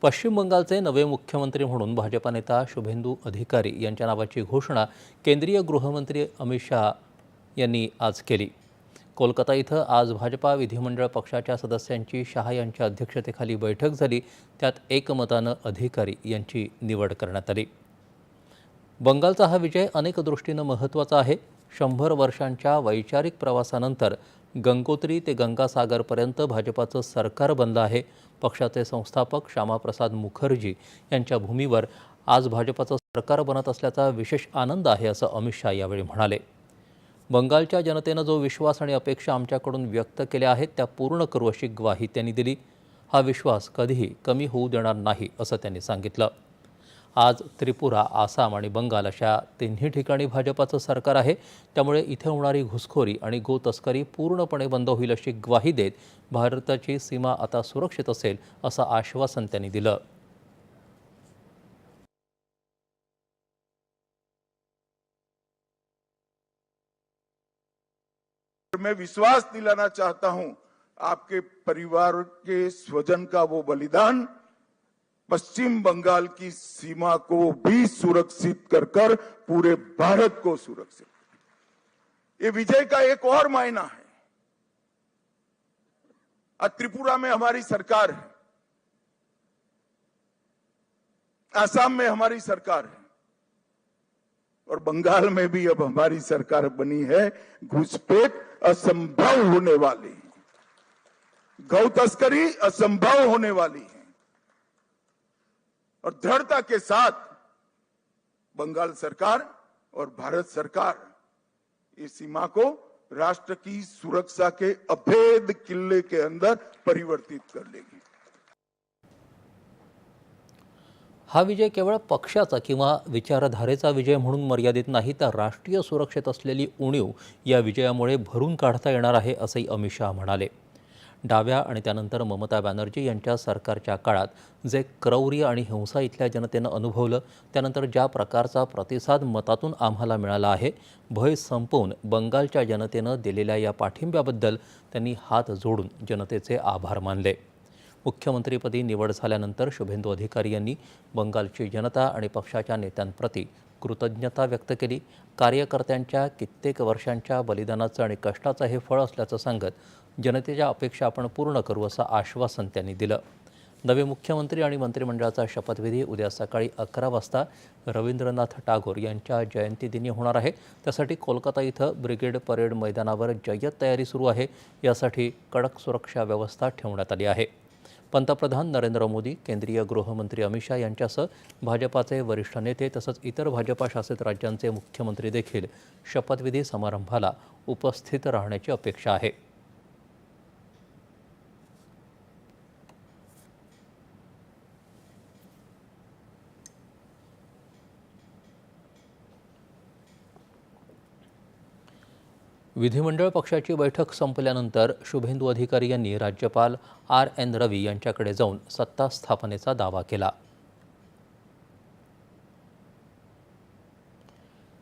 पश्चिम बंगालचे नवे मुख्यमंत्री म्हणून भाजपा नेता शुभेंदू अधिकारी यांच्या नावाची घोषणा केंद्रीय गृहमंत्री अमित शहा यांनी आज केली। कोलकाता इथं आज भाजपा विधिमंडळ पक्षाच्या सदस्यांची शहा यांच्या अध्यक्षतेखाली बैठक झाली। त्यात एकमतानं अधिकारी यांची निवड करण्यात आली। बंगालचा हा विजय अनेक दृष्टीनं महत्त्वाचा आहे। 100 वर्षांच्या वैचारिक प्रवासानंतर गंगोत्री ते गंगासागरपर्यंत भाजपाचं सरकार बनलं आहे। पक्षाचे संस्थापक श्यामाप्रसाद मुखर्जी यांच्या भूमीवर आज भाजपाचं सरकार बनत असल्याचा विशेष आनंद आहे, असं अमित शहा यावेळी म्हणाले। बंगालच्या जनतेनं जो विश्वास आणि अपेक्षा आमच्याकडून व्यक्त केल्या आहेत त्या पूर्ण करू अशी ग्वाही त्यांनी दिली। हा विश्वास कधीही कमी होऊ देणार नाही, असं त्यांनी सांगितलं। आज त्रिपुरा, आसाम आणि बंगाल अशा तिन्ही ठिकाणी भाजपाचं सरकार आहे। त्यामुळे इथे होणारी घुसखोरी आणि गो तस्करी पूर्णपणे बंद होईल अशी ग्वाही देत भारताची सीमा आता सुरक्षित असेल, असं आश्वासन त्यांनी दिलं। मैं विश्वास दिलाना चाहता हूं, आपके परिवार के स्वजन का वो बलिदान पश्चिम बंगाल की सीमा को भी सुरक्षित कर पूरे भारत को सुरक्षित। ये विजय का एक और मायना है। आज त्रिपुरा में हमारी सरकार है, असम में हमारी सरकार है और बंगाल में भी अब हमारी सरकार बनी है। घुसपैठ असंभव होने वाली है, गौ तस्करी असंभव होने वाली है और दृढ़ता के साथ बंगाल सरकार और भारत सरकार इस सीमा को राष्ट्र की सुरक्षा के अभेद किले के अंदर परिवर्तित कर लेगी। हा विजय केवळ पक्षाचा किंवा विचारधारेचा विजय म्हणून मर्यादित नाही, तर राष्ट्रीय सुरक्षेत असलेली उणीव या विजयामुळे भरून काढता येणार आहे, असंही अमित शहा म्हणाले। डाव्या आणि त्यानंतर ममता बॅनर्जी यांच्या सरकारच्या काळात जे क्रौर्य आणि हिंसा इथल्या जनतेनं अनुभवलं, त्यानंतर ज्या प्रकारचा प्रतिसाद मतातून आम्हाला मिळाला आहे, भय संपवून बंगालच्या जनतेनं दिलेल्या या पाठिंब्याबद्दल त्यांनी हात जोडून जनतेचे आभार मानले। मुख्यमंत्रीपदी निवड झाल्यानंतर शुभेंदू अधिकारी यांनी बंगालची जनता आणि पक्षाच्या नेत्यांप्रती कृतज्ञता व्यक्त केली। कार्यकर्त्यांच्या कित्येक वर्षांच्या बलिदानाचं आणि कष्टाचं हे फळ असल्याचं सांगत जनतेच्या अपेक्षा आपण पूर्ण करू, असं आश्वासन त्यांनी दिलं। नवे मुख्यमंत्री आणि मंत्रिमंडळाचा शपथविधी उद्या सकाळी 11 वाजता रवींद्रनाथ टागोर यांच्या जयंतीदिनी होणार आहे। त्यासाठी कोलकाता इथं ब्रिगेड परेड मैदानावर जय्यत तयारी सुरू आहे। यासाठी कडक सुरक्षा व्यवस्था ठेवण्यात आली आहे। पंतप्रधान नरेंद्र मोदी, केंद्रीय गृहमंत्री अमित शहा यांच्यासह भाजपाचे वरिष्ठ नेते तसंच इतर भाजपा शासित राज्यांचे मुख्यमंत्री देखील शपथविधी समारंभाला उपस्थित राहण्याची अपेक्षा आहे। विधिमंडळ पक्षाची बैठक संपल्यानंतर शुभेंदू अधिकारी यांनी राज्यपाल RN रवी यांच्याकडे जाऊन सत्ता स्थापनेचा दावा केला।